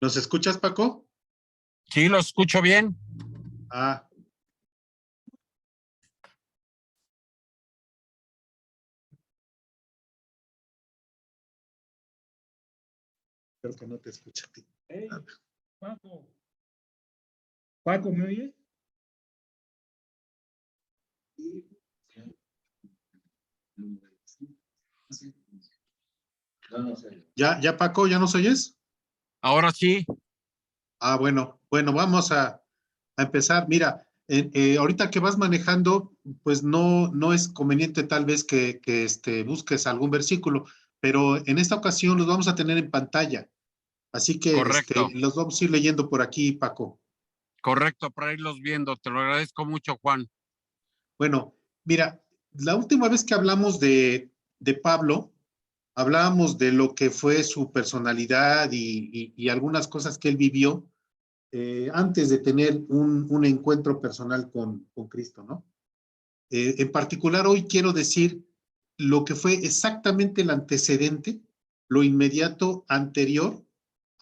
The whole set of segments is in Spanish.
¿Nos escuchas, Paco? Sí, lo escucho bien. Ah. Creo que no te escucha a ti. Hey, Paco. Paco, ¿me oye? ¿Ya, Paco, ya nos oyes? Ahora sí. Ah, bueno, vamos a empezar. Mira, ahorita que vas manejando, pues no es conveniente tal vez que busques algún versículo, pero en esta ocasión los vamos a tener en pantalla. Así que Correcto. los vamos a ir leyendo por aquí, Paco. Correcto, para irlos viendo. Te lo agradezco mucho, Juan. Bueno, mira, la última vez que hablamos de Pablo, hablábamos de lo que fue su personalidad y algunas cosas que él vivió antes de tener un encuentro personal con Cristo, ¿no? En particular, hoy quiero decir lo que fue exactamente el antecedente, lo inmediato anterior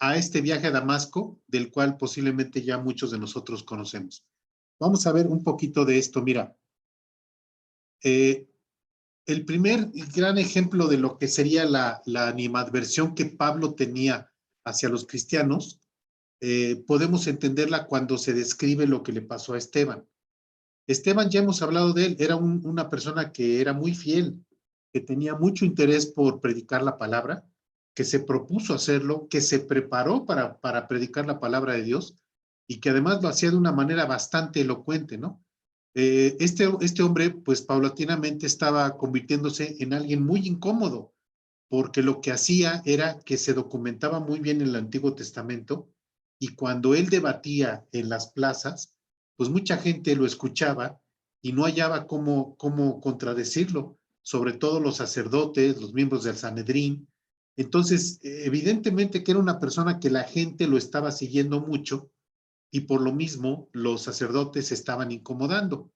a este viaje a Damasco, del cual posiblemente ya muchos de nosotros conocemos. Vamos a ver un poquito de esto. Mira, el primer gran ejemplo de lo que sería la animadversión que Pablo tenía hacia los cristianos, podemos entenderla cuando se describe lo que le pasó a Esteban. Esteban, ya hemos hablado de él, era una persona que era muy fiel, que tenía mucho interés por predicar la palabra, que se propuso hacerlo, que se preparó para predicar la palabra de Dios y que además lo hacía de una manera bastante elocuente, ¿no? Este hombre, pues paulatinamente estaba convirtiéndose en alguien muy incómodo, porque lo que hacía era que se documentaba muy bien en el Antiguo Testamento y cuando él debatía en las plazas, pues mucha gente lo escuchaba y no hallaba cómo contradecirlo, sobre todo los sacerdotes, los miembros del Sanedrín. Entonces, evidentemente que era una persona que la gente lo estaba siguiendo mucho y por lo mismo los sacerdotes se estaban incomodando.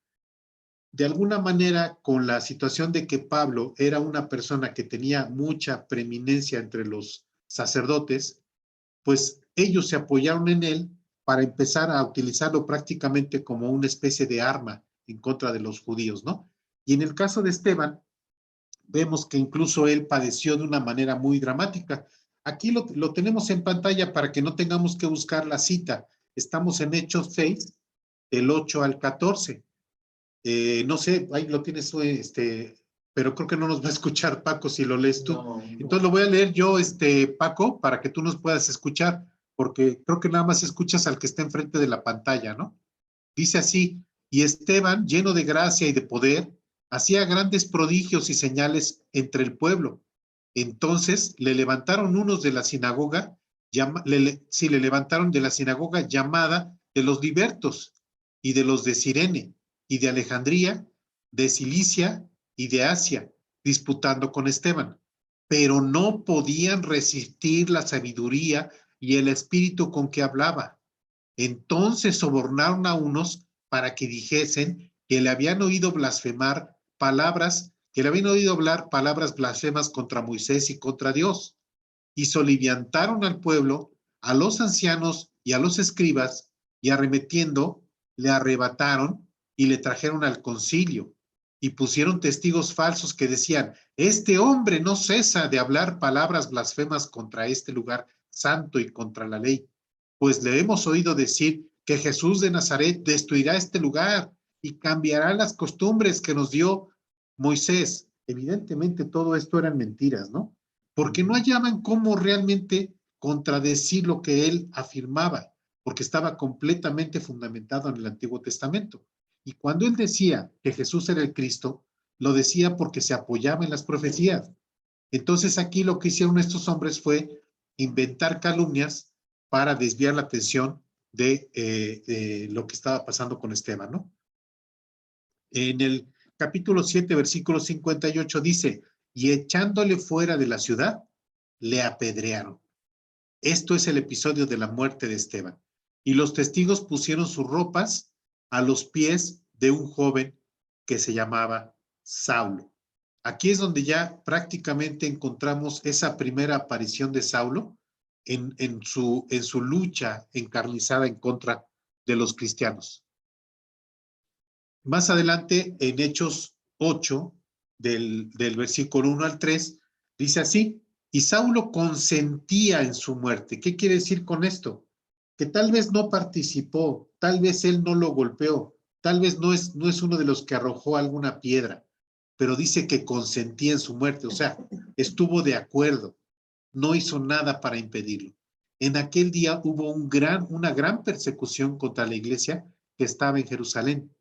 De alguna manera, con la situación de que Pablo era una persona que tenía mucha preeminencia entre los sacerdotes, pues ellos se apoyaron en él para empezar a utilizarlo prácticamente como una especie de arma en contra de los judíos, ¿no? Y en el caso de Esteban, vemos que incluso él padeció de una manera muy dramática. Aquí lo tenemos en pantalla para que no tengamos que buscar la cita. Estamos en Hechos 6, del 8 al 14. No sé, ahí lo tienes, pero creo que no nos va a escuchar Paco si lo lees tú. No. Entonces lo voy a leer yo, Paco, para que tú nos puedas escuchar, porque creo que nada más escuchas al que está enfrente de la pantalla, ¿no? Dice así, y Esteban, lleno de gracia y de poder, hacía grandes prodigios y señales entre el pueblo. Entonces le levantaron unos de la sinagoga, le levantaron de la sinagoga llamada de los libertos y de los de Cirene y de Alejandría, de Cilicia y de Asia, disputando con Esteban. Pero no podían resistir la sabiduría y el espíritu con que hablaba. Entonces sobornaron a unos para que dijesen que le habían oído blasfemar palabras, que le habían oído hablar palabras blasfemas contra Moisés y contra Dios. Y soliviantaron al pueblo, a los ancianos y a los escribas, y arremetiendo, le arrebataron y le trajeron al concilio. Y pusieron testigos falsos que decían, este hombre no cesa de hablar palabras blasfemas contra este lugar santo y contra la ley. Pues le hemos oído decir que Jesús de Nazaret destruirá este lugar y cambiará las costumbres que nos dio Moisés. Evidentemente todo esto eran mentiras, ¿no? Porque no hallaban cómo realmente contradecir lo que él afirmaba, porque estaba completamente fundamentado en el Antiguo Testamento. Y cuando él decía que Jesús era el Cristo, lo decía porque se apoyaba en las profecías. Entonces aquí lo que hicieron estos hombres fue inventar calumnias para desviar la atención de lo que estaba pasando con Esteban, ¿no? En el capítulo 7, versículo 58 dice, y echándole fuera de la ciudad, le apedrearon. Esto es el episodio de la muerte de Esteban. Y los testigos pusieron sus ropas a los pies de un joven que se llamaba Saulo. Aquí es donde ya prácticamente encontramos esa primera aparición de Saulo en su lucha encarnizada en contra de los cristianos. Más adelante, en Hechos 8, del versículo 1 al 3, dice así: y Saulo consentía en su muerte. ¿Qué quiere decir con esto? Que tal vez no participó, tal vez él no lo golpeó, tal vez no es uno de los que arrojó alguna piedra, pero dice que consentía en su muerte, o sea, estuvo de acuerdo, no hizo nada para impedirlo. En aquel día hubo una gran persecución contra la iglesia que estaba en Jerusalén,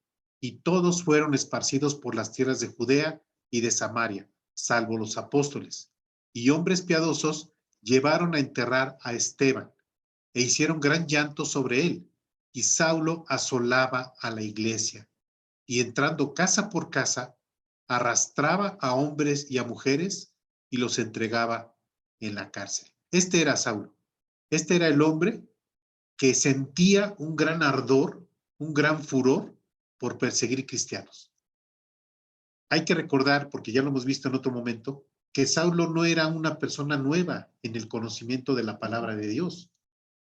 y todos fueron esparcidos por las tierras de Judea y de Samaria, salvo los apóstoles. Y hombres piadosos llevaron a enterrar a Esteban, e hicieron gran llanto sobre él, y Saulo asolaba a la iglesia, y entrando casa por casa, arrastraba a hombres y a mujeres y los entregaba en la cárcel. Este era Saulo. Este era el hombre que sentía un gran ardor, un gran furor por perseguir cristianos. Hay que recordar, porque ya lo hemos visto en otro momento, que Saulo no era una persona nueva en el conocimiento de la palabra de Dios.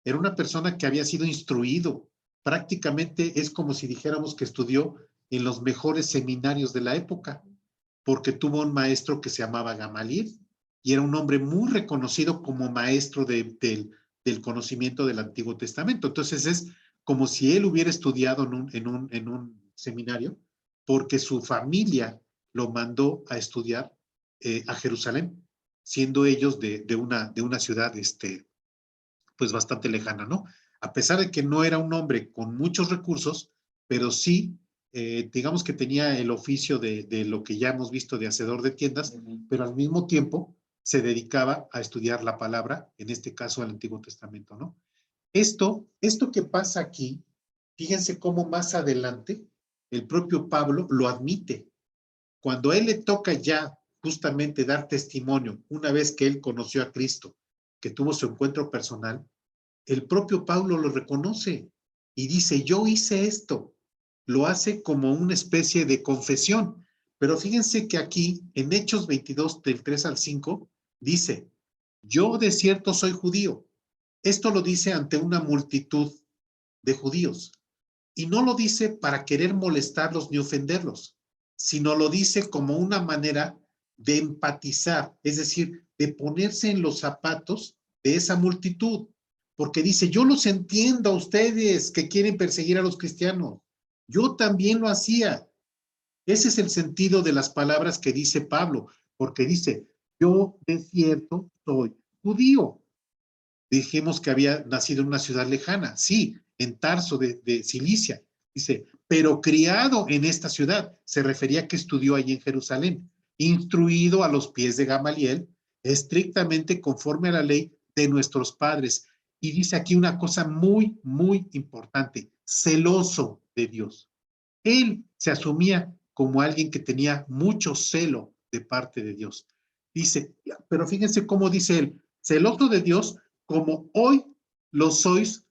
Era una persona que había sido instruido. Prácticamente es como si dijéramos que estudió en los mejores seminarios de la época, porque tuvo un maestro que se llamaba Gamaliel y era un hombre muy reconocido como maestro del conocimiento del Antiguo Testamento. Entonces es como si él hubiera estudiado en un seminario, porque su familia lo mandó a estudiar a Jerusalén, siendo ellos de una ciudad pues bastante lejana, ¿no? A pesar de que no era un hombre con muchos recursos, pero sí, digamos que tenía el oficio de lo que ya hemos visto de hacedor de tiendas, pero al mismo tiempo se dedicaba a estudiar la palabra, en este caso el Antiguo Testamento, ¿no? Esto que pasa aquí, fíjense cómo más adelante el propio Pablo lo admite. Cuando a él le toca ya justamente dar testimonio, una vez que él conoció a Cristo, que tuvo su encuentro personal, el propio Pablo lo reconoce y dice: yo hice esto. Lo hace como una especie de confesión. Pero fíjense que aquí, en Hechos 22, del 3 al 5, dice: yo de cierto soy judío. Esto lo dice ante una multitud de judíos. Y no lo dice para querer molestarlos ni ofenderlos, sino lo dice como una manera de empatizar, es decir, de ponerse en los zapatos de esa multitud, porque dice: yo los entiendo a ustedes que quieren perseguir a los cristianos, yo también lo hacía. Ese es el sentido de las palabras que dice Pablo, porque dice: yo de cierto soy judío. Dijimos que había nacido en una ciudad lejana, sí, en Tarso de Cilicia. Dice: pero criado en esta ciudad. Se refería a que estudió allí en Jerusalén, instruido a los pies de Gamaliel, estrictamente conforme a la ley de nuestros padres. Y dice aquí una cosa muy, muy importante: celoso de Dios. Él se asumía como alguien que tenía mucho celo de parte de Dios. Dice, pero fíjense cómo dice él: celoso de Dios como hoy lo sois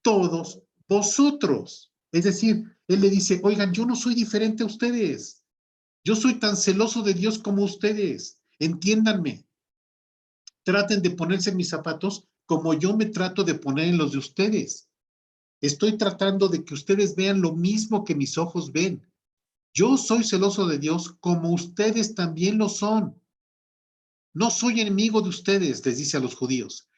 todos vosotros. Es decir, él le dice: oigan, yo no soy diferente a ustedes. Yo soy tan celoso de Dios como ustedes. Entiéndanme. Traten de ponerse en mis zapatos como yo me trato de poner en los de ustedes. Estoy tratando de que ustedes vean lo mismo que mis ojos ven. Yo soy celoso de Dios como ustedes también lo son. No soy enemigo de ustedes, les dice a los judíos.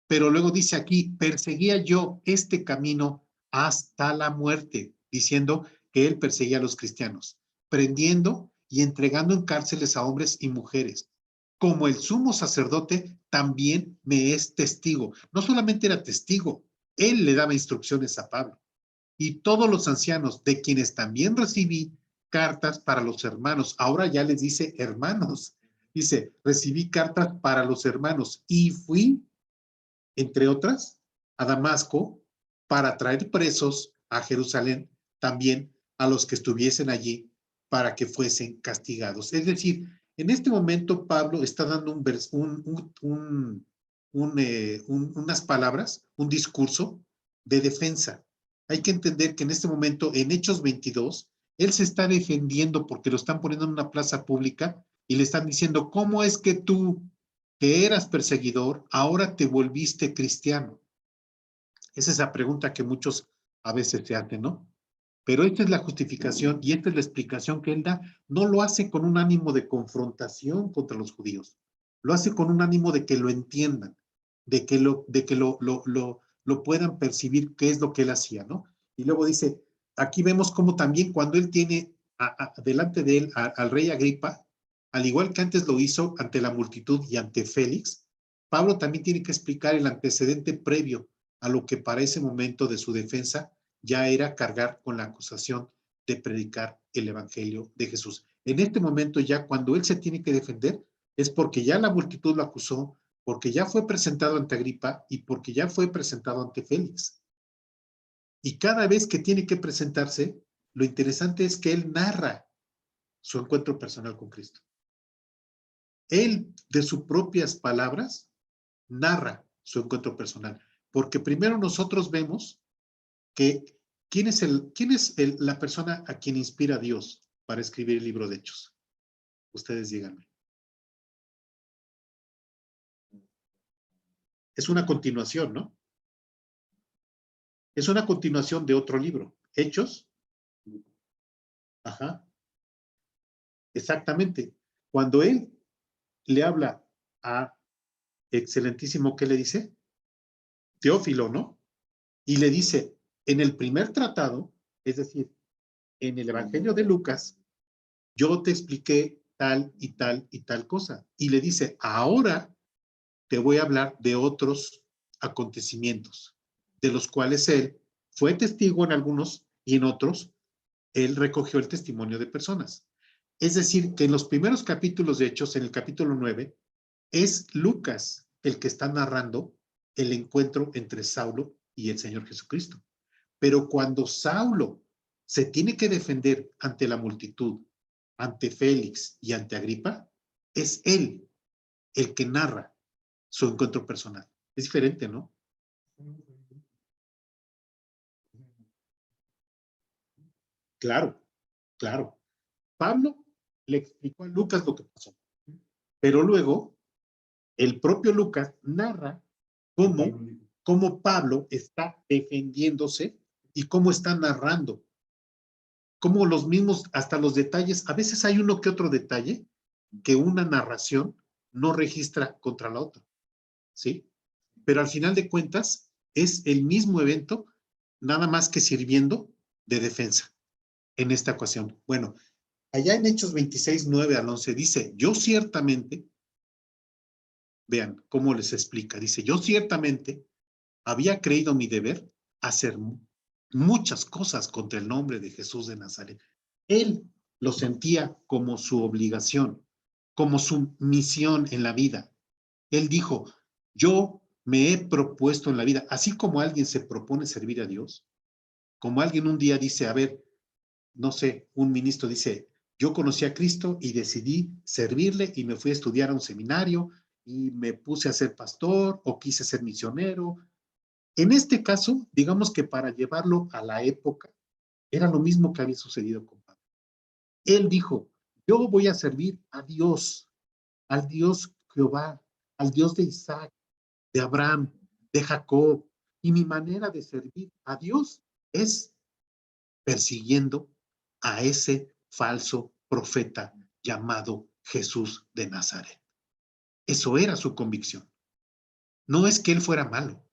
Pero luego dice aquí: perseguía yo este camino hasta la muerte, diciendo que él perseguía a los cristianos, prendiendo y entregando en cárceles a hombres y mujeres. Como el sumo sacerdote también me es testigo. No solamente era testigo, él le daba instrucciones a Pablo. Y todos los ancianos, de quienes también recibí cartas para los hermanos. Ahora ya les dice hermanos. Dice: recibí cartas para los hermanos y fui, entre otras, a Damasco para traer presos a Jerusalén también a los que estuviesen allí, para que fuesen castigados. Es decir, en este momento Pablo está dando unas palabras, un discurso de defensa. Hay que entender que en este momento, en Hechos 22, él se está defendiendo porque lo están poniendo en una plaza pública y le están diciendo, ¿cómo es que tú, que eras perseguidor, ahora te volviste cristiano? Esa es la pregunta que muchos a veces se hacen, ¿no? Pero esta es la justificación y esta es la explicación que él da. No lo hace con un ánimo de confrontación contra los judíos. Lo hace con un ánimo de que lo entiendan, de que lo puedan percibir qué es lo que él hacía, ¿no? Y luego dice, aquí vemos cómo también cuando él tiene delante de él al rey Agripa, al igual que antes lo hizo ante la multitud y ante Félix, Pablo también tiene que explicar el antecedente previo a lo que para ese momento de su defensa ya era cargar con la acusación de predicar el evangelio de Jesús. En este momento ya cuando él se tiene que defender es porque ya la multitud lo acusó, porque ya fue presentado ante Agripa y porque ya fue presentado ante Félix. Y cada vez que tiene que presentarse, lo interesante es que él narra su encuentro personal con Cristo. Él, de sus propias palabras, narra su encuentro personal. Porque primero nosotros vemos que ¿quién es la persona a quien inspira Dios para escribir el libro de Hechos? Ustedes díganme. Es una continuación, ¿no? Es una continuación de otro libro. Hechos. Ajá. Exactamente. Cuando él le habla a excelentísimo, ¿qué le dice? Teófilo, ¿no? Y le dice, en el primer tratado, es decir, en el Evangelio de Lucas, yo te expliqué tal y tal y tal cosa. Y le dice, ahora te voy a hablar de otros acontecimientos, de los cuales él fue testigo en algunos y en otros, él recogió el testimonio de personas. Es decir, que en los primeros capítulos de Hechos, en el capítulo 9, es Lucas el que está narrando el encuentro entre Saulo y el Señor Jesucristo. Pero cuando Saulo se tiene que defender ante la multitud, ante Félix y ante Agripa, es él el que narra su encuentro personal. Es diferente, ¿no? Claro, claro. Pablo le explicó a Lucas lo que pasó, pero luego el propio Lucas narra cómo Pablo está defendiéndose y cómo está narrando, cómo los mismos, hasta los detalles, a veces hay uno que otro detalle que una narración no registra contra la otra, ¿sí? Pero al final de cuentas es el mismo evento, nada más que sirviendo de defensa en esta ocasión. Bueno, allá en Hechos 26, 9 al 11 dice, yo ciertamente, vean cómo les explica, dice, yo ciertamente había creído mi deber hacer muchas cosas contra el nombre de Jesús de Nazaret. Él lo sentía como su obligación, como su misión en la vida. Él dijo, yo me he propuesto en la vida, así como alguien se propone servir a Dios, como alguien un día dice, a ver, no sé, un ministro dice, yo conocí a Cristo y decidí servirle y me fui a estudiar a un seminario y me puse a ser pastor o quise ser misionero. En este caso, digamos que para llevarlo a la época, era lo mismo que había sucedido con Pablo. Él dijo, yo voy a servir a Dios, al Dios Jehová, al Dios de Isaac, de Abraham, de Jacob, y mi manera de servir a Dios es persiguiendo a ese falso profeta llamado Jesús de Nazaret. Eso era su convicción. No es que él fuera malo,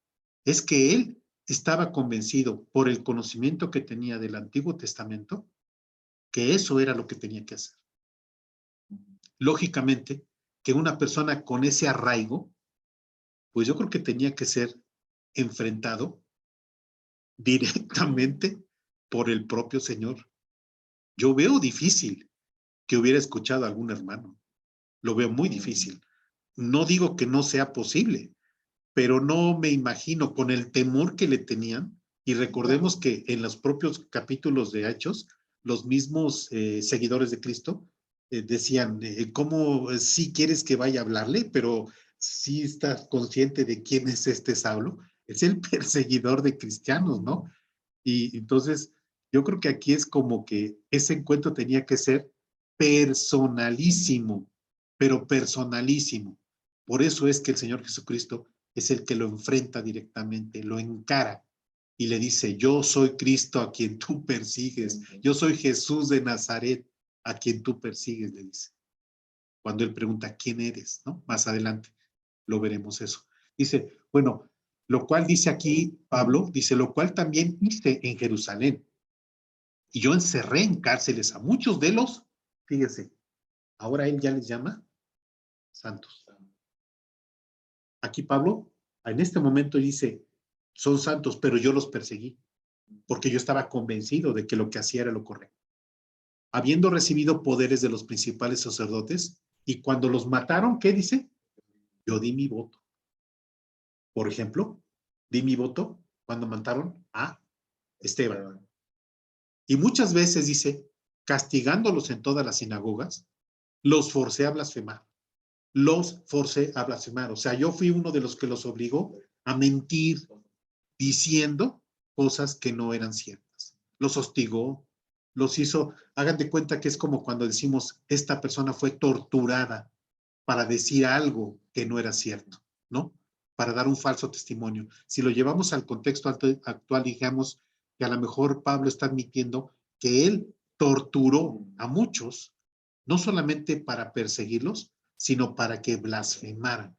es que él estaba convencido por el conocimiento que tenía del Antiguo Testamento que eso era lo que tenía que hacer. Lógicamente, que una persona con ese arraigo, pues yo creo que tenía que ser enfrentado directamente por el propio Señor. Yo veo difícil que hubiera escuchado a algún hermano. Lo veo muy difícil. No digo que no sea posible, pero no me imagino con el temor que le tenían. Y recordemos que en los propios capítulos de Hechos, los mismos seguidores de Cristo decían, ¿cómo sí quieres que vaya a hablarle? Pero sí estás consciente de quién es este Saulo. Es el perseguidor de cristianos, ¿no? Y entonces yo creo que aquí es como que ese encuentro tenía que ser personalísimo pero personalísimo. Por eso es que el Señor Jesucristo es el que lo enfrenta directamente, lo encara y le dice, yo soy Cristo a quien tú persigues, yo soy Jesús de Nazaret a quien tú persigues, le dice. Cuando él pregunta, ¿quién eres? ¿No? Más adelante lo veremos eso. Dice, bueno, lo cual dice aquí Pablo, dice, lo cual también hice en Jerusalén. Y yo encerré en cárceles a muchos de los, fíjese, ahora él ya les llama santos. Aquí Pablo, en este momento dice, son santos, pero yo los perseguí, porque yo estaba convencido de que lo que hacía era lo correcto. Habiendo recibido poderes de los principales sacerdotes, y cuando los mataron, ¿qué dice? Yo di mi voto. Por ejemplo, di mi voto cuando mataron a Esteban. Y muchas veces dice, castigándolos en todas las sinagogas, los forcé a blasfemar. Los forcé a blasfemar. O sea, yo fui uno de los que los obligó a mentir diciendo cosas que no eran ciertas. Los hostigó, los hizo, hagan de cuenta que es como cuando decimos, esta persona fue torturada para decir algo que no era cierto, ¿no? Para dar un falso testimonio. Si lo llevamos al contexto actual, digamos que a lo mejor Pablo está admitiendo que él torturó a muchos, no solamente para perseguirlos, sino para que blasfemaran,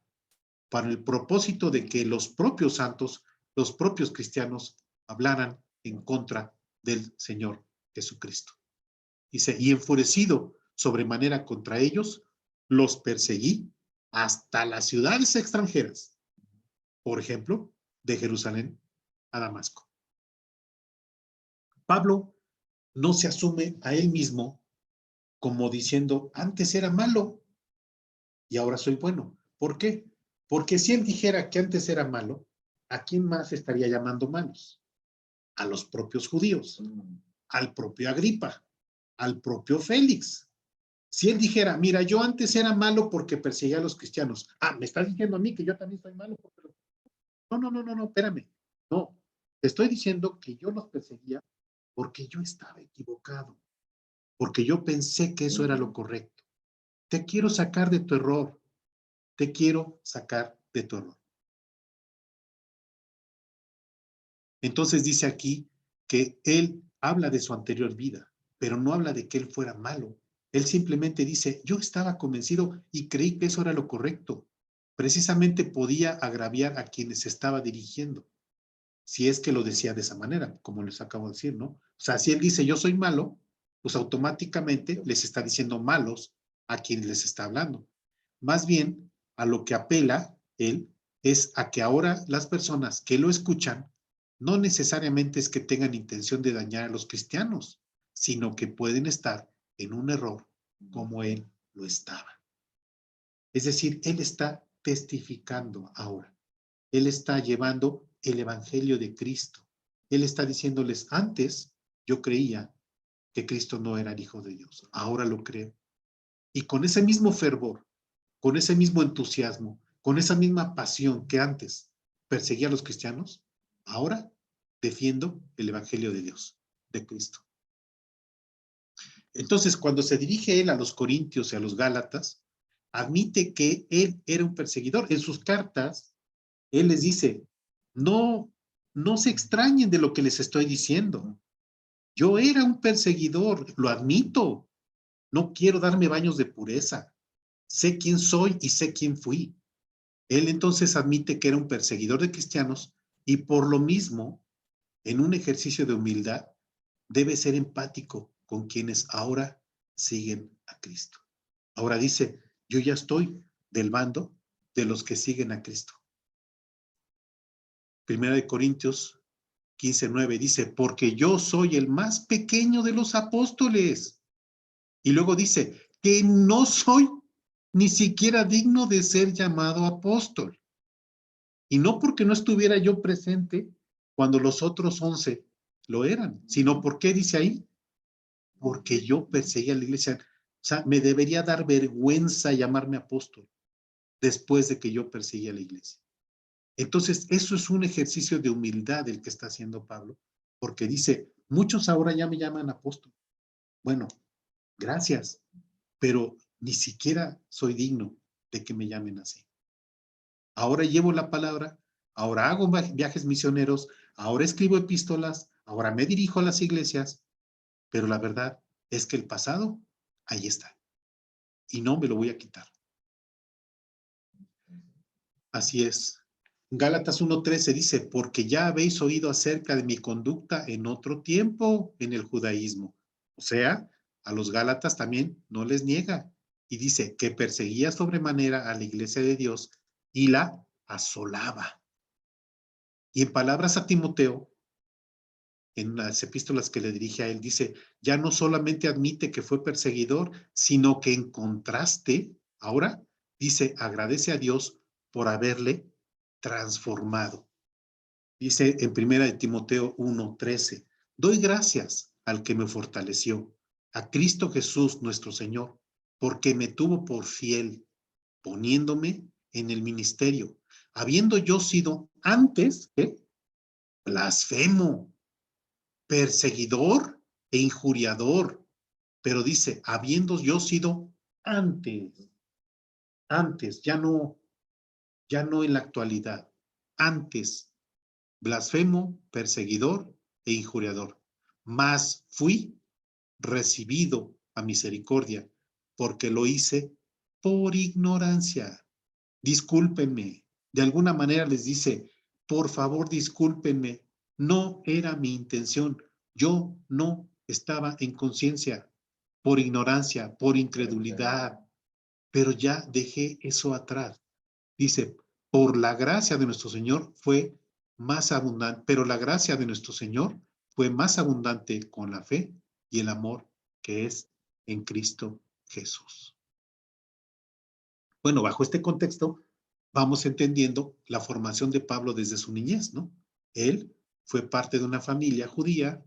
para el propósito de que los propios santos, los propios cristianos, hablaran en contra del Señor Jesucristo. Dice, y enfurecido sobremanera contra ellos, los perseguí hasta las ciudades extranjeras, por ejemplo, de Jerusalén a Damasco. Pablo no se asume a él mismo como diciendo, antes era malo y ahora soy bueno. ¿Por qué? Porque si él dijera que antes era malo, ¿a quién más estaría llamando malos? A los propios judíos, al propio Agripa, al propio Félix. Si él dijera, mira, yo antes era malo porque perseguía a los cristianos. Ah, ¿me estás diciendo a mí que yo también soy malo? Porque... No, espérame. No, te estoy diciendo que yo los perseguía porque yo estaba equivocado, porque yo pensé que eso era lo correcto. Te quiero sacar de tu error, te quiero sacar de tu error. Entonces dice aquí que él habla de su anterior vida, pero no habla de que él fuera malo. Él simplemente dice, yo estaba convencido y creí que eso era lo correcto. Precisamente podía agraviar a quienes estaba dirigiendo, si es que lo decía de esa manera, como les acabo de decir, ¿no? O sea, si él dice, yo soy malo, pues automáticamente les está diciendo malos a quienes les está hablando. Más bien, a lo que apela él es a que ahora las personas que lo escuchan no necesariamente es que tengan intención de dañar a los cristianos, sino que pueden estar en un error como él lo estaba. Es decir, él está testificando ahora. Él está llevando el evangelio de Cristo. Él está diciéndoles, antes yo creía que Cristo no era el Hijo de Dios, ahora lo creo. Y con ese mismo fervor, con ese mismo entusiasmo, con esa misma pasión que antes perseguía a los cristianos, ahora defiendo el evangelio de Dios, de Cristo. Entonces, cuando se dirige él a los corintios y a los gálatas, admite que él era un perseguidor. En sus cartas, él les dice, no se extrañen de lo que les estoy diciendo. Yo era un perseguidor, lo admito. No quiero darme baños de pureza. Sé quién soy y sé quién fui. Él entonces admite que era un perseguidor de cristianos y por lo mismo, en un ejercicio de humildad, debe ser empático con quienes ahora siguen a Cristo. Ahora dice, yo ya estoy del bando de los que siguen a Cristo. Primera de Corintios 15:9 dice, porque yo soy el más pequeño de los apóstoles. Y luego dice, que no soy ni siquiera digno de ser llamado apóstol. Y no porque no estuviera yo presente cuando los otros 11 lo eran, sino porque dice ahí, porque yo perseguía a la iglesia. O sea, me debería dar vergüenza llamarme apóstol después de que yo perseguía a la iglesia. Entonces, eso es un ejercicio de humildad el que está haciendo Pablo, porque dice, muchos ahora ya me llaman apóstol. Bueno, gracias, pero ni siquiera soy digno de que me llamen así. Ahora llevo la palabra, ahora hago viajes misioneros, ahora escribo epístolas, ahora me dirijo a las iglesias, pero la verdad es que el pasado ahí está y no me lo voy a quitar. Así es. Gálatas 1:13 dice, porque ya habéis oído acerca de mi conducta en otro tiempo en el judaísmo. O sea, a los Gálatas también no les niega. Y dice que perseguía sobremanera a la iglesia de Dios y la asolaba. Y en palabras a Timoteo, en las epístolas que le dirige a él, dice, ya no solamente admite que fue perseguidor, sino que en contraste, ahora, dice, agradece a Dios por haberle transformado. Dice en 1 Timoteo 1:13, doy gracias al que me fortaleció, a Cristo Jesús nuestro Señor, porque me tuvo por fiel, poniéndome en el ministerio, habiendo yo sido antes, blasfemo, perseguidor e injuriador, pero dice, habiendo yo sido antes, ya no en la actualidad, antes, blasfemo, perseguidor e injuriador, mas fui recibido a misericordia, porque lo hice por ignorancia. Discúlpenme. De alguna manera les dice, por favor, discúlpenme. No era mi intención. Yo no estaba en conciencia, por ignorancia, por incredulidad, pero ya dejé eso atrás. Dice, por la gracia de nuestro Señor fue más abundante, pero la gracia de nuestro Señor fue más abundante con la fe y el amor que es en Cristo Jesús. Bueno, bajo este contexto, vamos entendiendo la formación de Pablo desde su niñez, ¿no? Él fue parte de una familia judía,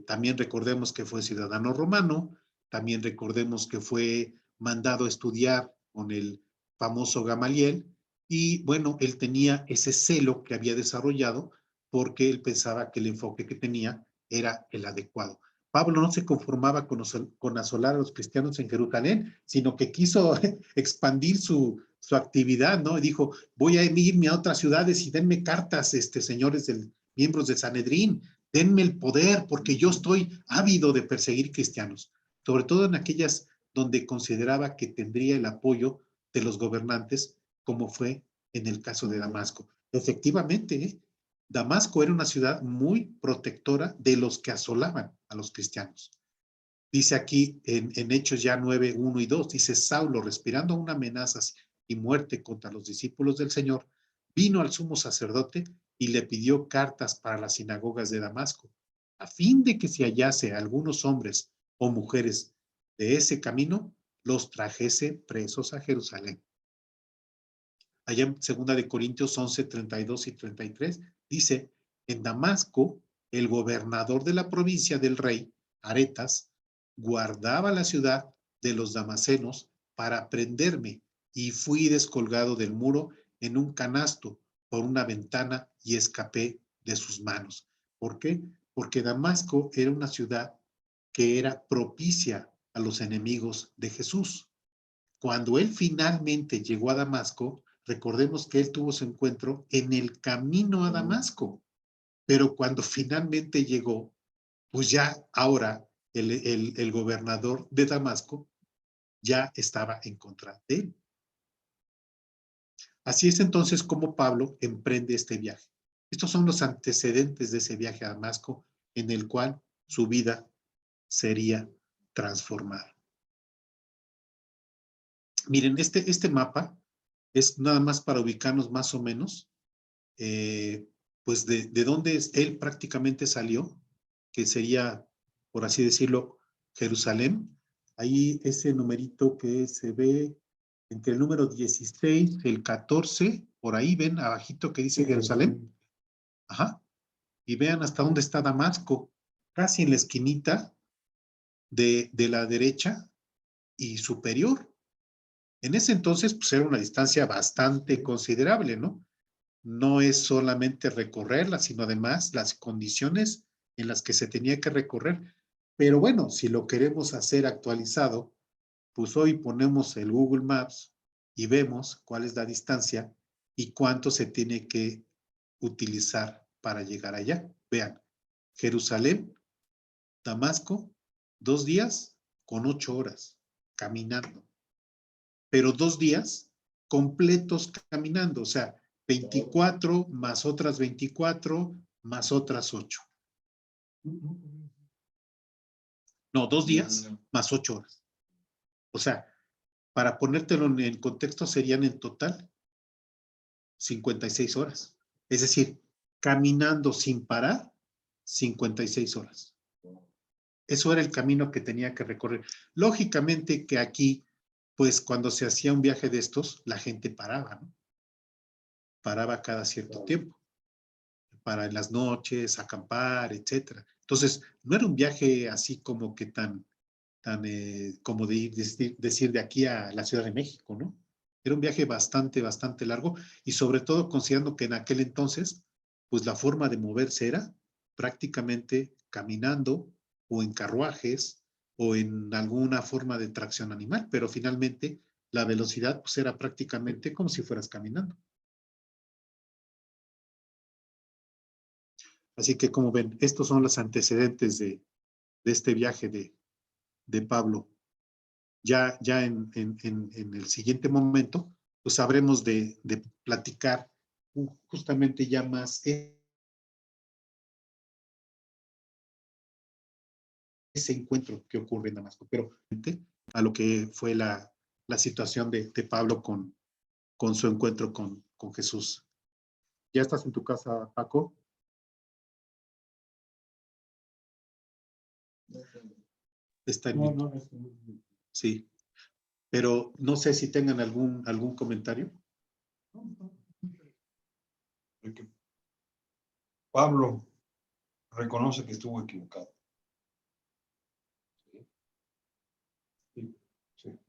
también recordemos que fue ciudadano romano, también recordemos que fue mandado a estudiar con el famoso Gamaliel, y bueno, él tenía ese celo que había desarrollado porque él pensaba que el enfoque que tenía era el adecuado. Pablo no se conformaba con asolar a los cristianos en Jerusalén, sino que quiso expandir su actividad, ¿no? Y dijo, voy a irme a otras ciudades y denme cartas, señores miembros de Sanedrín, denme el poder, porque yo estoy ávido de perseguir cristianos, sobre todo en aquellas donde consideraba que tendría el apoyo de los gobernantes, como fue en el caso de Damasco. Efectivamente, Damasco era una ciudad muy protectora de los que asolaban a los cristianos. Dice aquí en Hechos ya 9, 1 y 2, dice, Saulo, respirando una amenaza y muerte contra los discípulos del Señor, vino al sumo sacerdote y le pidió cartas para las sinagogas de Damasco, a fin de que si hallase a algunos hombres o mujeres de ese camino, los trajese presos a Jerusalén. Allá en 2 Corintios 11, 32 y 33, dice, en Damasco, el gobernador de la provincia del rey, Aretas, guardaba la ciudad de los damasenos para prenderme, y fui descolgado del muro en un canasto por una ventana y escapé de sus manos. ¿Por qué? Porque Damasco era una ciudad que era propicia a los enemigos de Jesús. Cuando él finalmente llegó a Damasco, recordemos que él tuvo su encuentro en el camino a Damasco, pero cuando finalmente llegó, pues ya ahora el gobernador de Damasco ya estaba en contra de él. Así es entonces como Pablo emprende este viaje. Estos son los antecedentes de ese viaje a Damasco en el cual su vida sería transformada. Miren, este mapa es nada más para ubicarnos más o menos, pues de dónde él prácticamente salió, que sería, por así decirlo, Jerusalén. Ahí ese numerito que se ve entre el número 16, el 14, por ahí ven abajito que dice Jerusalén. Ajá. Y vean hasta dónde está Damasco, casi en la esquinita de la derecha y superior. En ese entonces, pues era una distancia bastante considerable, ¿no? No es solamente recorrerla, sino además las condiciones en las que se tenía que recorrer. Pero bueno, si lo queremos hacer actualizado, Pues hoy ponemos el Google Maps y vemos cuál es la distancia y cuánto se tiene que utilizar para llegar allá. Vean, Jerusalén, Damasco, 2 días con 8 horas caminando, pero 2 días completos caminando, o sea, 24 más otras 24 más otras 8. No, 2 días más 8 horas. O sea, para ponértelo en contexto, serían en total 56 horas. Es decir, caminando sin parar, 56 horas. Eso era el camino que tenía que recorrer. Lógicamente que aquí, pues cuando se hacía un viaje de estos, la gente paraba, ¿no? Paraba cada cierto tiempo, para en las noches, acampar, etcétera. Entonces, no era un viaje así como que tan como de ir, decir de aquí a la Ciudad de México, ¿no? Era un viaje bastante largo y sobre todo considerando que en aquel entonces, pues la forma de moverse era prácticamente caminando o en carruajes o en alguna forma de tracción animal, pero finalmente la velocidad pues era prácticamente como si fueras caminando. Así que como ven, estos son los antecedentes de este viaje de Pablo. Ya en el siguiente momento, pues habremos de platicar justamente ya más ese encuentro que ocurre en Damasco, pero a lo que fue la situación de Pablo con su encuentro con Jesús. ¿Ya estás en tu casa, Paco? Está en mute. Sí, pero no sé si tengan algún comentario. Pablo reconoce que estuvo equivocado. Sí. Sí.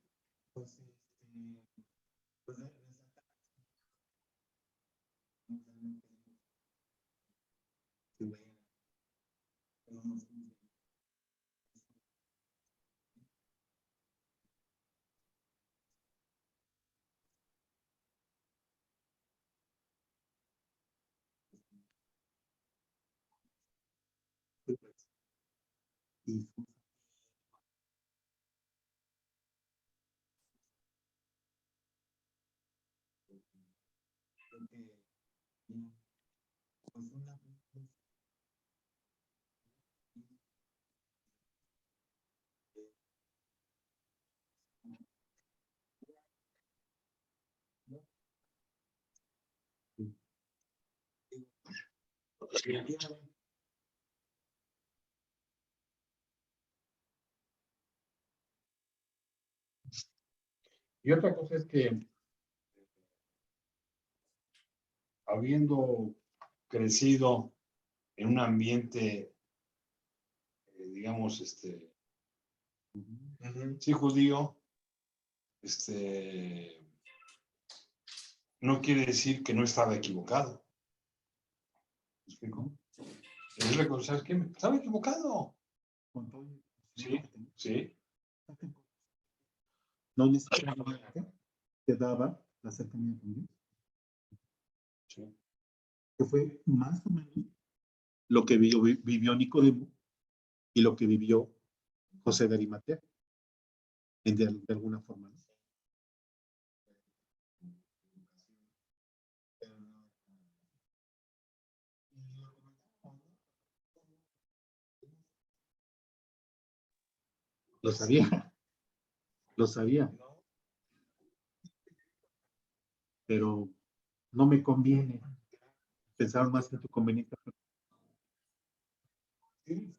Y otra cosa es que, habiendo crecido en un ambiente, digamos, sí, judío, no quiere decir que no estaba equivocado. ¿Me explico? Es reconocer que estaba equivocado. Sí, sí. No necesariamente te daba la cercanía con Dios. Sí. Que fue más o menos lo que vivió Nicodemo y lo que vivió José de Arimatea, de alguna forma, ¿no? Lo sabía, lo sabía, pero no me conviene. Pensaron más en tu conveniencia. Sí.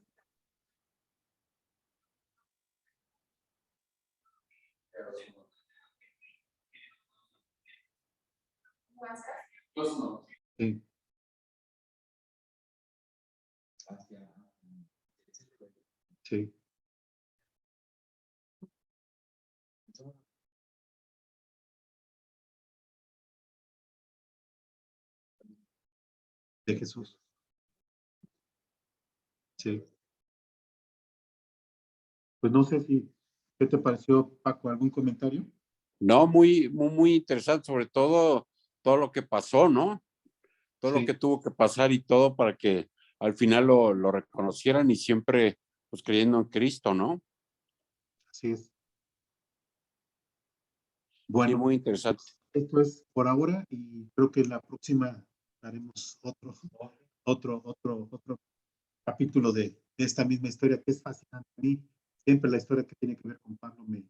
Sí. De Jesús. Sí. Pues no sé si ¿Qué te pareció, Paco? ¿Algún comentario? No, muy interesante, sobre todo lo que pasó, ¿no? Todo lo Sí. que tuvo que pasar y todo para que al final lo reconocieran y siempre pues creyendo en Cristo, ¿no? Así es. Sí, Bueno, muy interesante. esto es por ahora y creo que la próxima haremos otro capítulo de esta misma historia que es fascinante. A mí siempre la historia que tiene que ver con Pablo me